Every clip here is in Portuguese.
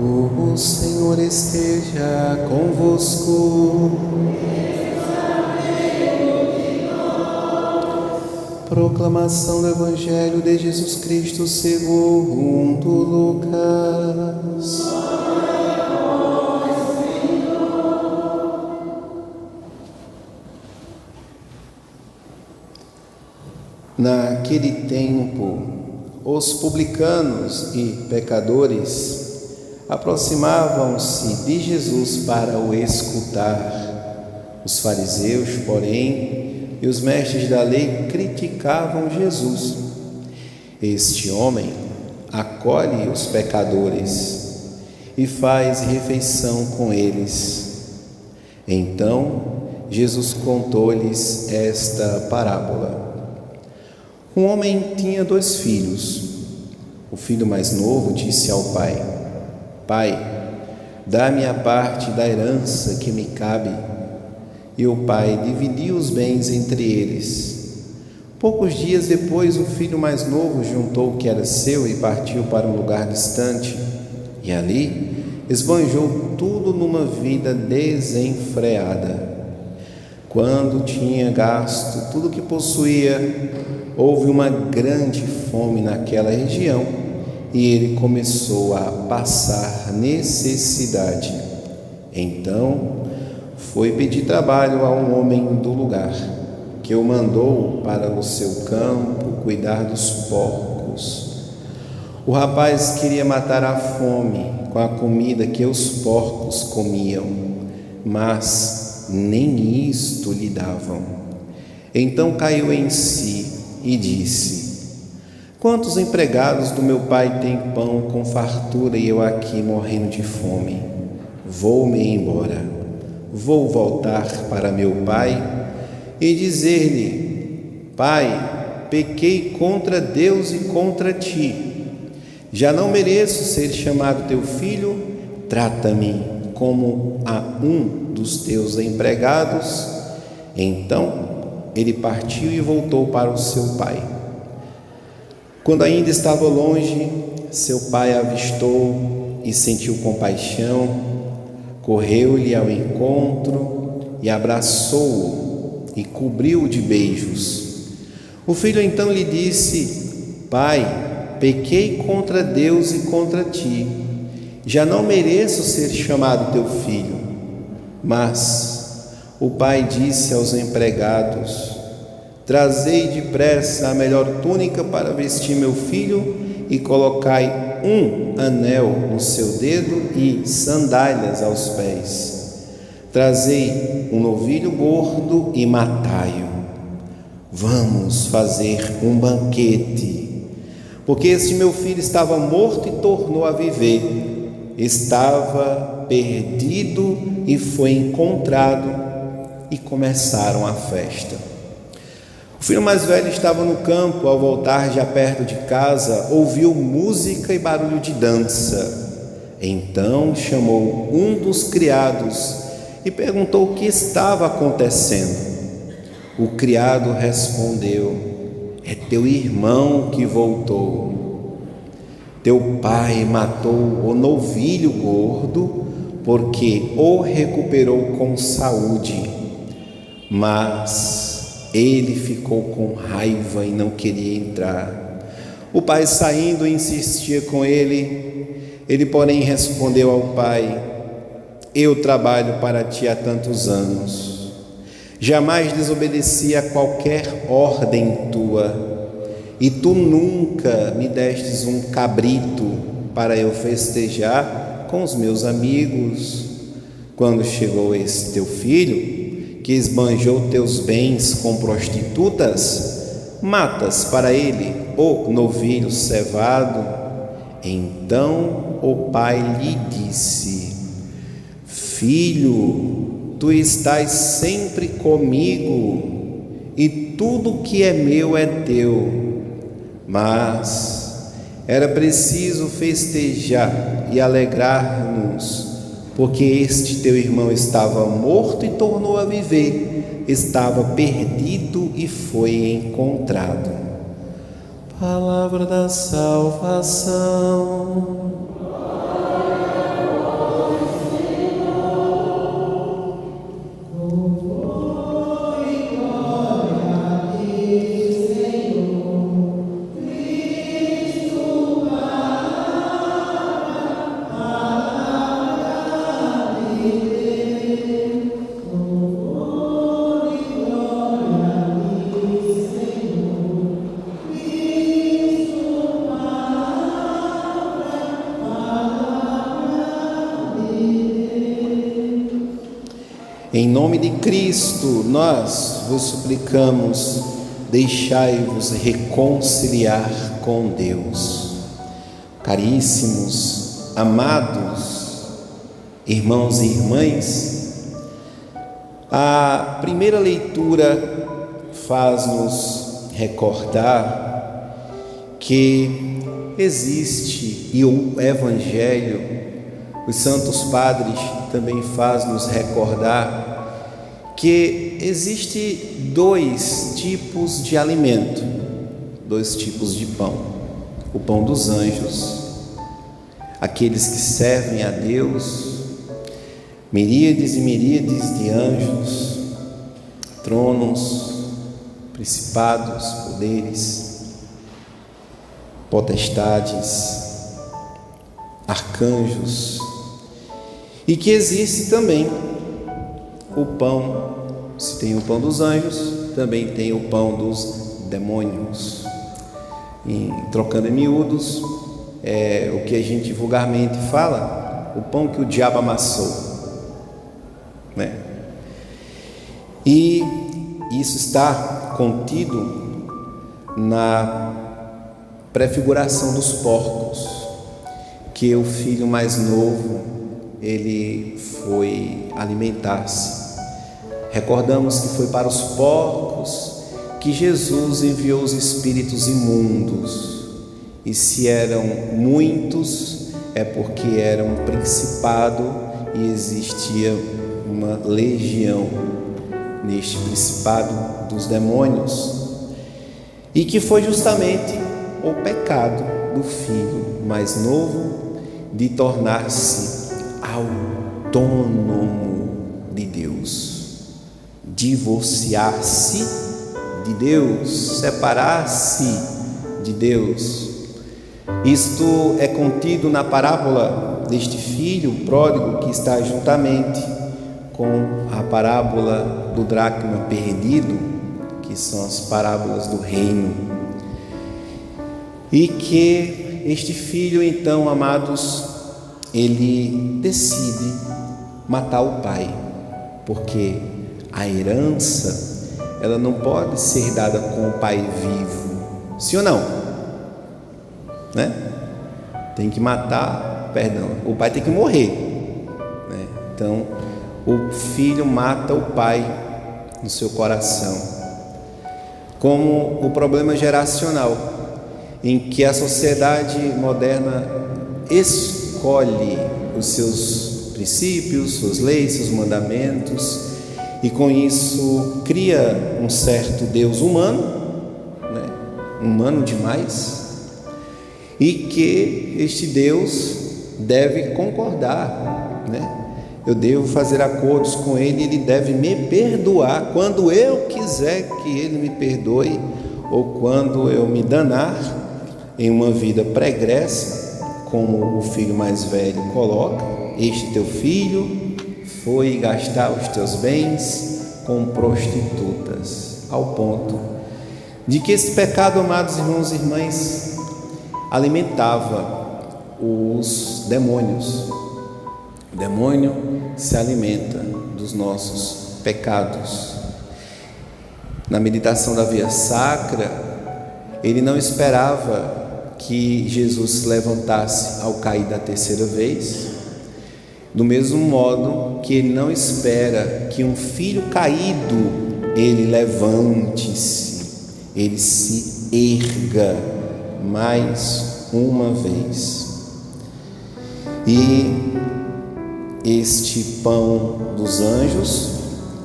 O Senhor esteja convosco. Proclamação do Evangelho de Jesus Cristo segundo Lucas. Naquele tempo, os publicanos e pecadores aproximavam-se de Jesus para o escutar. Os fariseus, porém, e os mestres da lei criticavam Jesus. Este homem acolhe os pecadores e faz refeição com eles. Então, Jesus contou-lhes esta parábola. Um homem tinha 2 filhos. O filho mais novo disse ao pai: Pai, dá-me a parte da herança que me cabe. E o pai dividiu os bens entre eles. Poucos dias depois, o filho mais novo juntou o que era seu e partiu para um lugar distante. E ali esbanjou tudo numa vida desenfreada. Quando tinha gasto tudo o que possuía, houve uma grande fome naquela região e ele começou a passar necessidade. Então foi pedir trabalho a um homem do lugar, que o mandou para o seu campo cuidar dos porcos. O rapaz queria matar a fome com a comida que os porcos comiam, mas nem isto lhe davam. Então caiu em si e disse: Quantos empregados do meu pai têm pão com fartura e eu aqui morrendo de fome? Vou-me embora. Vou voltar para meu pai e dizer-lhe: Pai, pequei contra Deus e contra ti. Já não mereço ser chamado teu filho. Trata-me como a um dos teus empregados. Então ele partiu e voltou para o seu pai. Quando ainda estava longe, seu pai avistou e sentiu compaixão, correu-lhe ao encontro e abraçou-o e cobriu-o de beijos. O filho então lhe disse: Pai, pequei contra Deus e contra ti. Já não mereço ser chamado teu filho. Mas o pai disse aos empregados: Trazei depressa a melhor túnica para vestir meu filho e colocai um anel no seu dedo e sandálias aos pés. Trazei um novilho gordo e matai-o. Vamos fazer um banquete, porque este meu filho estava morto e tornou a viver, estava perdido e foi encontrado. E começaram a festa. O filho mais velho estava no campo. Ao voltar já perto de casa, ouviu música e barulho de dança. Então chamou um dos criados e perguntou o que estava acontecendo. O criado respondeu: É teu irmão que voltou. Teu pai matou o novilho gordo porque o recuperou com saúde. Mas ele ficou com raiva e não queria entrar. O pai, saindo, insistia com ele. Ele, porém, respondeu ao pai: Eu trabalho para ti há tantos anos. Jamais desobedeci a qualquer ordem tua, e tu nunca me destes um cabrito para eu festejar com os meus amigos. Quando chegou esse teu filho, que esbanjou teus bens com prostitutas, matas para ele o novilho cevado. Então o pai lhe disse: Filho, tu estás sempre comigo, e tudo que é meu é teu. Mas era preciso festejar e alegrar-nos, porque este teu irmão estava morto e tornou a viver, estava perdido e foi encontrado. Palavra da salvação. Em nome de Cristo, nós vos suplicamos, deixai-vos reconciliar com Deus. Caríssimos, amados irmãos e irmãs, a primeira leitura faz-nos recordar que existe, e o Evangelho, os santos padres também faz-nos recordar que existe dois tipos de alimento, dois tipos de pão: o pão dos anjos, aqueles que servem a Deus, miríades e miríades de anjos, tronos, principados, poderes, potestades, arcanjos, e que existe também o pão. Se tem o pão dos anjos, também tem o pão dos demônios. Trocando em miúdos, o que a gente vulgarmente fala, o pão que o diabo amassou, né? E isso está contido na prefiguração dos porcos, que o filho mais novo, ele foi alimentar-se. Recordamos que foi para os porcos que Jesus enviou os espíritos imundos, e se eram muitos, é porque era um principado e existia uma legião neste principado dos demônios, e que foi justamente o pecado do filho mais novo de tornar-se autônomo de Deus, divorciar-se de Deus, separar-se de Deus. Isto é contido na parábola deste filho pródigo, que está juntamente com a parábola do dracma perdido, que são as parábolas do reino. E que este filho, então, amados, ele decide matar o pai, porque a herança, ela não pode ser dada com o pai vivo, sim ou não? Né? Tem que matar, o pai tem que morrer, né? Então, o filho mata o pai no seu coração, como o problema geracional, em que a sociedade moderna escolhe os seus princípios, suas leis, seus mandamentos, e com isso cria um certo Deus humano, né? Humano demais, e que este Deus deve concordar, né? Eu devo fazer acordos com Ele, Ele deve me perdoar quando eu quiser que Ele me perdoe, ou quando eu me danar em uma vida pregressa, como o filho mais velho coloca: este teu filho foi gastar os teus bens com prostitutas, ao ponto de que esse pecado, amados irmãos e irmãs, alimentava os demônios. O demônio se alimenta dos nossos pecados. Na meditação da Via Sacra, ele não esperava que Jesus se levantasse ao cair da terceira vez, do mesmo modo que ele não espera que um filho caído ele levante-se, ele se erga mais uma vez. E este pão dos anjos,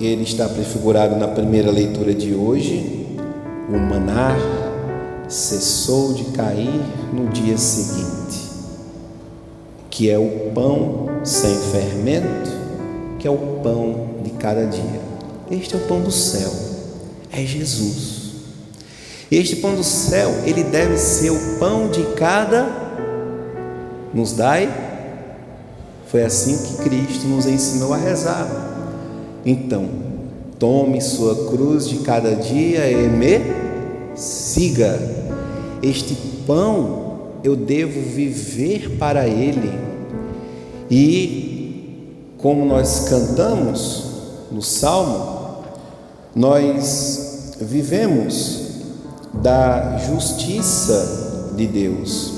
ele está prefigurado na primeira leitura de hoje. O maná cessou de cair no dia seguinte, que é o pão sem fermento, que é o pão de cada dia. Este é o pão do céu, é Jesus. Este pão do céu, ele deve ser o pão de cada nos dai. Foi assim que Cristo nos ensinou a rezar. Então, tome sua cruz de cada dia e me siga. Este pão eu devo viver para Ele. E como nós cantamos, no Salmo, nós vivemos da justiça de Deus.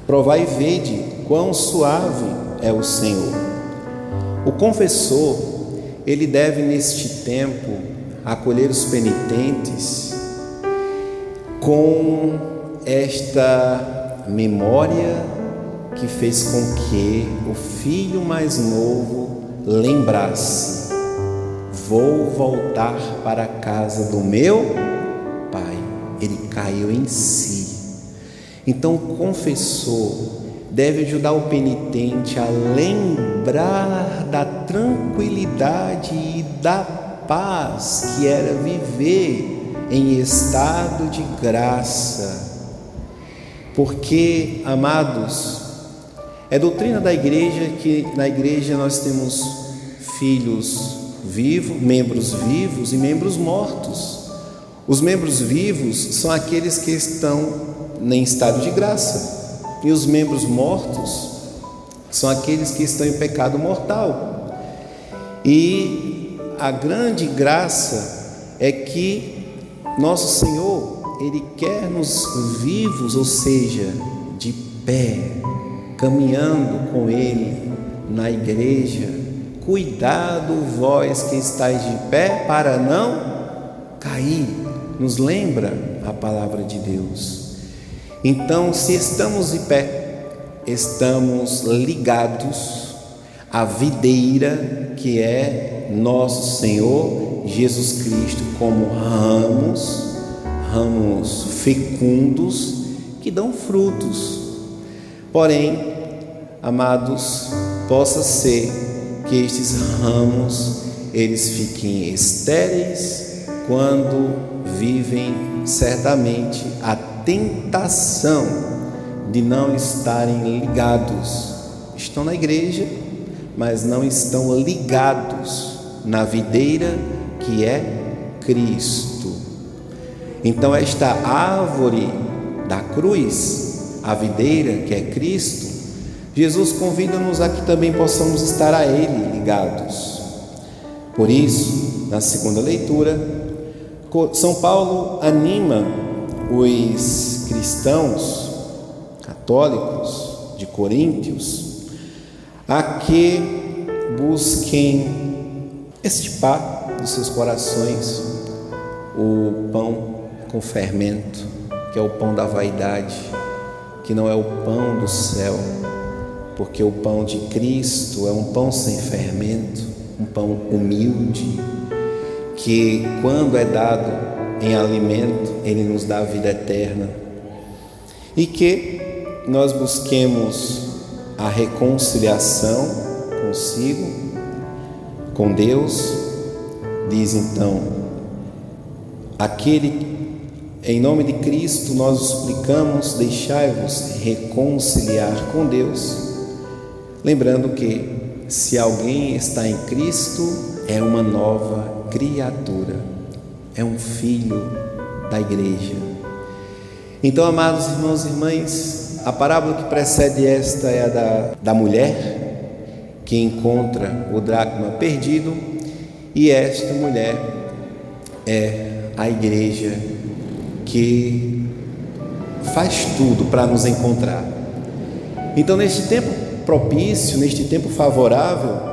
Provai e vede quão suave é o Senhor. O confessor, ele deve neste tempo acolher os penitentes com esta memória que fez com que o filho mais novo lembrasse: vou voltar para a casa do meu pai. Ele caiu em si. Então o confessor deve ajudar o penitente a lembrar da tranquilidade e da paz que era viver em estado de graça. Porque, amados, é doutrina da igreja que na igreja nós temos filhos vivos, membros vivos e membros mortos. Os membros vivos são aqueles que estão em estado de graça, e os membros mortos são aqueles que estão em pecado mortal. E a grande graça é que nosso Senhor, Ele quer nos vivos, ou seja, de pé, caminhando com Ele na igreja. Cuidado vós que estáis de pé para não cair, nos lembra a palavra de Deus. Então, se estamos de pé, estamos ligados à videira que é nosso Senhor Jesus Cristo, como ramos fecundos que dão frutos. Porém, amados, possa ser que estes ramos eles fiquem estéreis quando vivem certamente a tentação de não estarem ligados. Estão na igreja, mas não estão ligados na videira que é Cristo. Então esta árvore da cruz, a videira que é Cristo, Jesus convida-nos a que também possamos estar a Ele ligados. Por isso, na segunda leitura, São Paulo anima os cristãos católicos de Coríntios a que busquem estipar dos seus corações o pão com fermento, que é o pão da vaidade, que não é o pão do céu, porque o pão de Cristo é um pão sem fermento, um pão humilde, que quando é dado em alimento, ele nos dá a vida eterna. E que nós busquemos a reconciliação consigo, com Deus. Diz então: em nome de Cristo nós os suplicamos, deixai-vos reconciliar com Deus. Lembrando que se alguém está em Cristo, é uma nova criatura, é um filho da igreja. Então, amados irmãos e irmãs, a parábola que precede esta é a da mulher que encontra o dracma perdido, e esta mulher é a igreja que faz tudo para nos encontrar. Então, neste tempo propício, neste tempo favorável,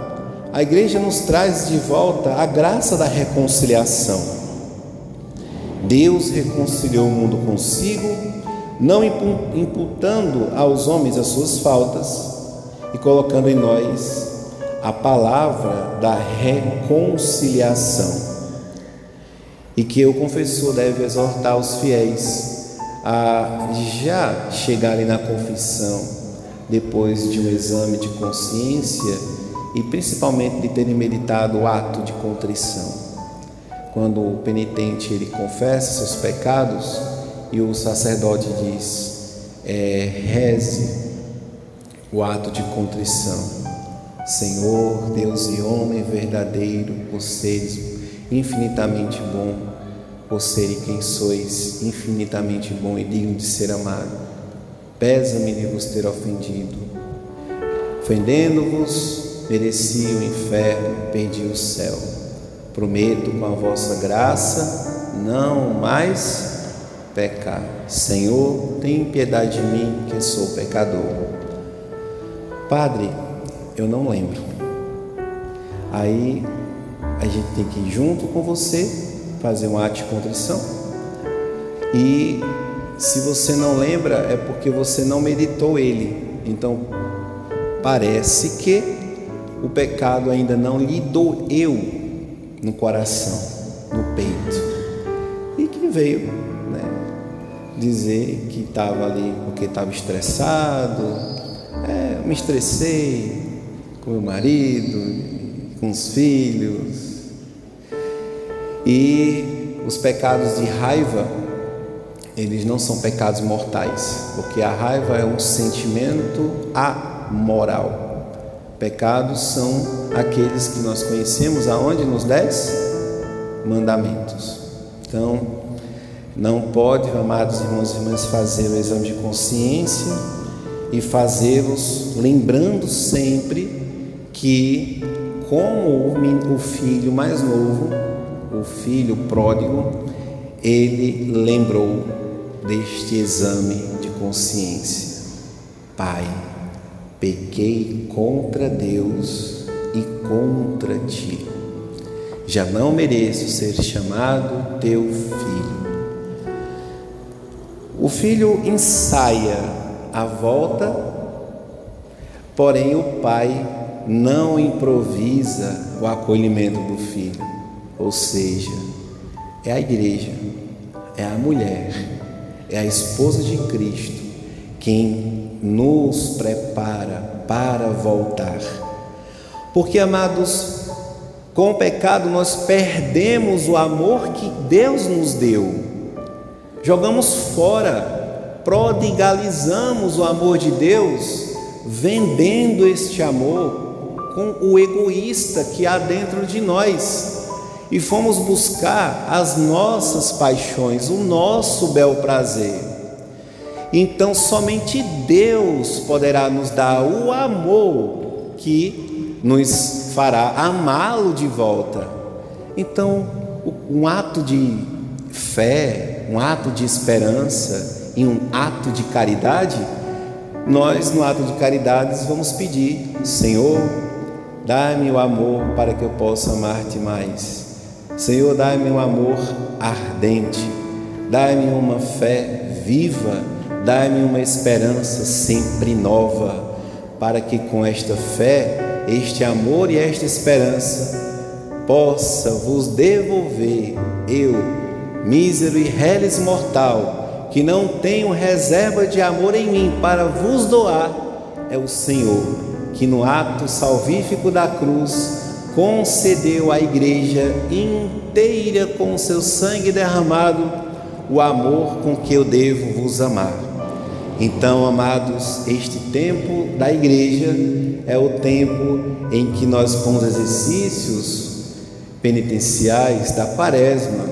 a igreja nos traz de volta a graça da reconciliação. Deus reconciliou o mundo consigo, não imputando aos homens as suas faltas e colocando em nós a palavra da reconciliação. E que o confessor deve exortar os fiéis a já chegarem na confissão depois de um exame de consciência e principalmente de terem meditado o ato de contrição. Quando o penitente ele confessa seus pecados e o sacerdote diz: reze o ato de contrição. Senhor, Deus e homem verdadeiro, por seres infinitamente bom, por serem quem sois, infinitamente bom e digno de ser amado, pesa-me de vos ter ofendido. Ofendendo-vos, mereci o inferno, perdi o céu. Prometo com a vossa graça não mais pecar. Senhor, tem piedade de mim, que sou pecador. Padre, eu não lembro. Aí a gente tem que ir junto com você, fazer um ato de contrição. E se você não lembra, é porque você não meditou ele. Então parece que o pecado ainda não lhe doeu no coração, no peito, e que veio, dizer que estava ali porque estava estressado. Me estressei com meu marido, com os filhos. E os pecados de raiva, eles não são pecados mortais, porque a raiva é um sentimento amoral. Pecados são aqueles que nós conhecemos aonde? Nos 10 mandamentos. Então, não pode, amados irmãos e irmãs, fazer o exame de consciência e fazê-los lembrando sempre que, como o filho mais novo, o filho pródigo, ele lembrou deste exame de consciência. Pai, pequei contra Deus e contra ti. Já não mereço ser chamado teu filho. O filho ensaia a volta, porém o pai não improvisa o acolhimento do filho. Ou seja, é a igreja, é a mulher, é a esposa de Cristo quem nos prepara para voltar. Porque, amados, com o pecado nós perdemos o amor que Deus nos deu, jogamos fora, prodigalizamos o amor de Deus, vendendo este amor com o egoísta que há dentro de nós, e fomos buscar as nossas paixões, o nosso bel prazer. Então somente Deus poderá nos dar o amor que nos fará amá-lo de volta. Então um ato de fé, um ato de esperança e um ato de caridade, nós no ato de caridade vamos pedir: Senhor, dá-me o amor para que eu possa amar-te mais. Senhor, dá-me um amor ardente, dá-me uma fé viva, dá-me uma esperança sempre nova, para que com esta fé, este amor e esta esperança possa vos devolver, eu, mísero e reles mortal, que não tenho reserva de amor em mim para vos doar. É o Senhor que no ato salvífico da cruz concedeu à igreja inteira com o seu sangue derramado o amor com que eu devo vos amar. Então, amados, este tempo da igreja é o tempo em que nós, com os exercícios penitenciais da Quaresma,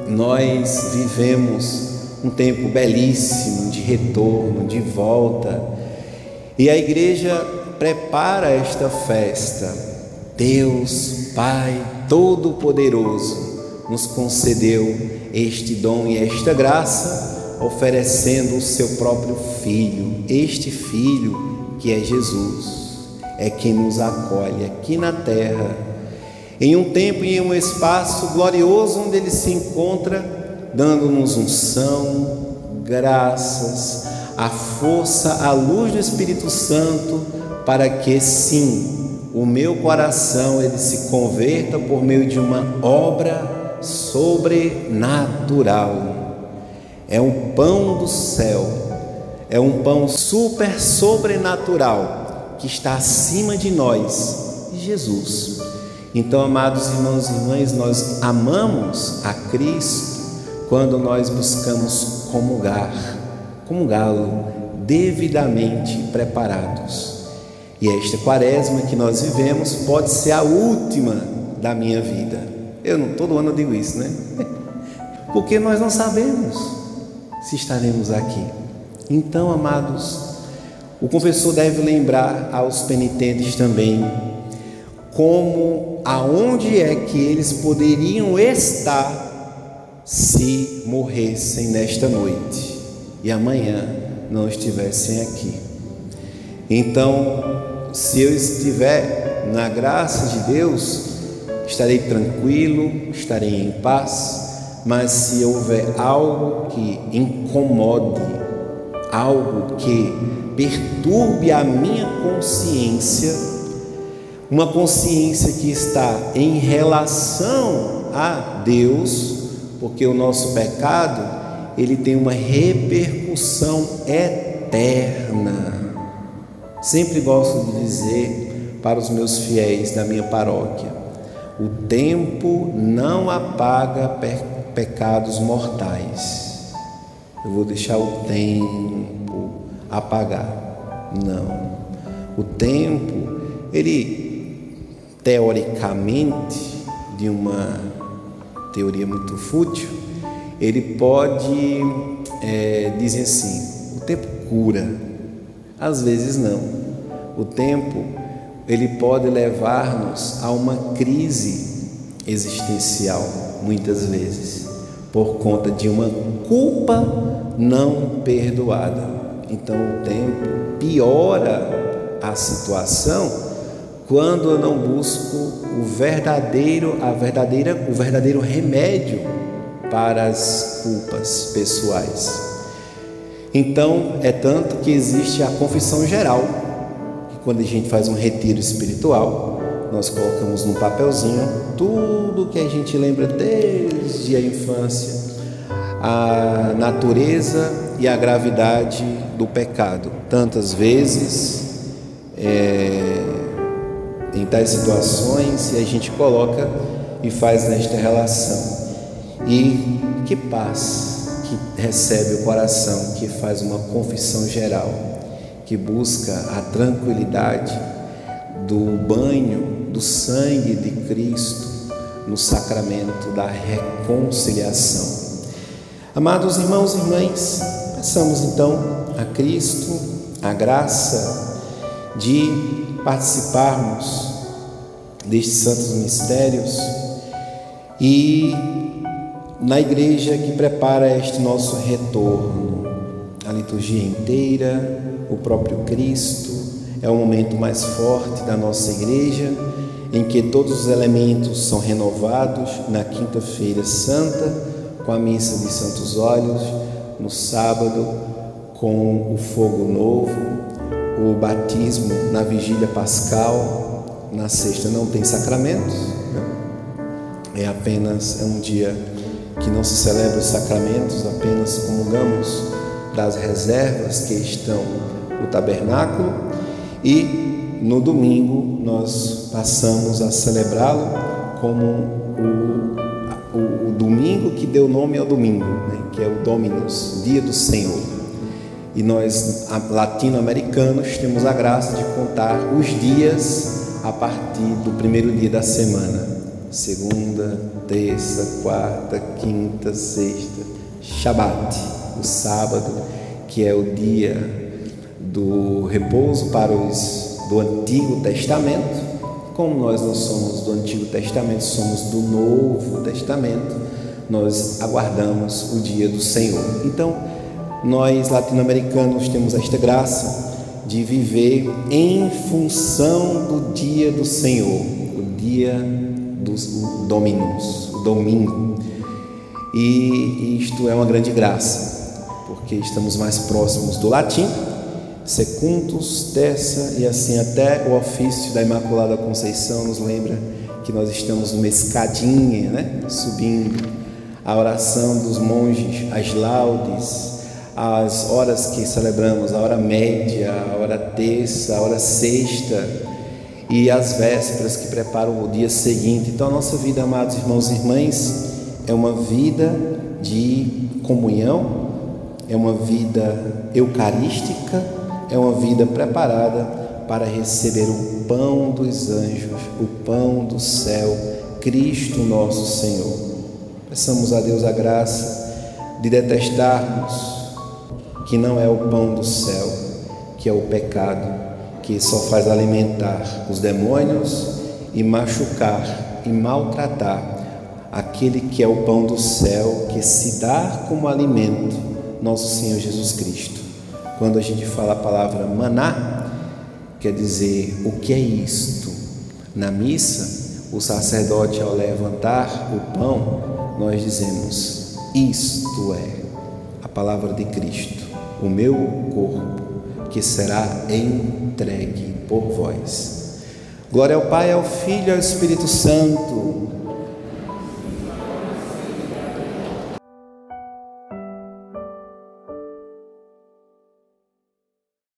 nós vivemos um tempo belíssimo de retorno, de volta, e a igreja prepara esta festa. Deus, Pai Todo-Poderoso, nos concedeu este dom e esta graça, oferecendo o seu próprio Filho. Este Filho que é Jesus, é quem nos acolhe aqui na terra, em um tempo e em um espaço glorioso onde Ele se encontra, dando-nos unção, graças, a força, a luz do Espírito Santo, para que sim, o meu coração ele se converta por meio de uma obra sobrenatural. É um pão do céu, é um pão super sobrenatural que está acima de nós, Jesus. Então, amados irmãos e irmãs, nós amamos a Cristo quando nós buscamos comungá-lo devidamente preparados. E esta quaresma que nós vivemos pode ser a última da minha vida. Todo ano eu digo isso, né? Porque nós não sabemos se estaremos aqui. Então, amados, O confessor deve lembrar aos penitentes também aonde é que eles poderiam estar se morressem nesta noite e amanhã não estivessem aqui. Então, se eu estiver na graça de Deus, estarei tranquilo, estarei em paz, mas se houver algo que incomode, algo que perturbe a minha consciência, uma consciência que está em relação a Deus, porque o nosso pecado, ele tem uma repercussão eterna. Sempre gosto de dizer para os meus fiéis da minha paróquia: o tempo não apaga pecados mortais. Eu vou deixar o tempo apagar. Não. O tempo, ele, teoricamente, de uma teoria muito fútil, ele pode dizer assim: o tempo cura. Às vezes não. O tempo, ele pode levar-nos a uma crise existencial, muitas vezes, por conta de uma culpa não perdoada. Então o tempo piora a situação quando eu não busco o verdadeiro remédio para as culpas pessoais. Então, é tanto que existe a confissão geral, que quando a gente faz um retiro espiritual, nós colocamos num papelzinho tudo que a gente lembra desde a infância, a natureza e a gravidade do pecado. Tantas vezes, em tais situações, e a gente coloca e faz nesta relação. E que paz que recebe o coração que faz uma confissão geral, que busca a tranquilidade do banho do sangue de Cristo no sacramento da reconciliação. Amados irmãos e irmãs, peçamos então a Cristo a graça de participarmos destes santos mistérios e na igreja que prepara este nosso retorno, a liturgia inteira, o próprio Cristo, é o momento mais forte da nossa igreja, em que todos os elementos são renovados na quinta-feira santa, com a missa de Santos Óleos, no sábado, com o fogo novo, o batismo na vigília pascal, na sexta não tem sacramentos, é um dia que não se celebra os sacramentos, apenas comungamos das reservas que estão no tabernáculo, e no domingo nós passamos a celebrá-lo como o domingo que deu nome ao domingo, que é o Dominus, dia do Senhor. E nós, latino-americanos, temos a graça de contar os dias a partir do primeiro dia da semana: segunda, terça, quarta, quinta, sexta, Shabat, o sábado, que é o dia do repouso para os do Antigo Testamento. Como nós não somos do Antigo Testamento, somos do Novo Testamento, nós aguardamos o dia do Senhor. Então, nós latino-americanos temos esta graça de viver em função do dia do Senhor, o dia dos Dominus, o domingo. E isto é uma grande graça, porque estamos mais próximos do latim, secuntus, terça, e assim até o ofício da Imaculada Conceição nos lembra que nós estamos numa escadinha, subindo. A oração dos monges, as laudes, as horas que celebramos, a hora média, a hora terça, a hora sexta e as vésperas que preparam o dia seguinte. Então a nossa vida, amados irmãos e irmãs, é uma vida de comunhão, é uma vida eucarística, é uma vida preparada para receber o pão dos anjos, o pão do céu, Cristo nosso Senhor. Peçamos a Deus a graça de detestarmos que não é o pão do céu, que que é o pecado, que só faz alimentar os demônios e machucar e maltratar aquele que é o pão do céu, que se dá como alimento, nosso Senhor Jesus Cristo. Quando a gente fala a palavra maná, quer dizer, o que é isto? Na missa, o sacerdote, ao levantar o pão, nós dizemos: isto é a palavra de Cristo, o meu corpo, que será entregue por vós. Glória ao Pai, ao Filho e ao Espírito Santo,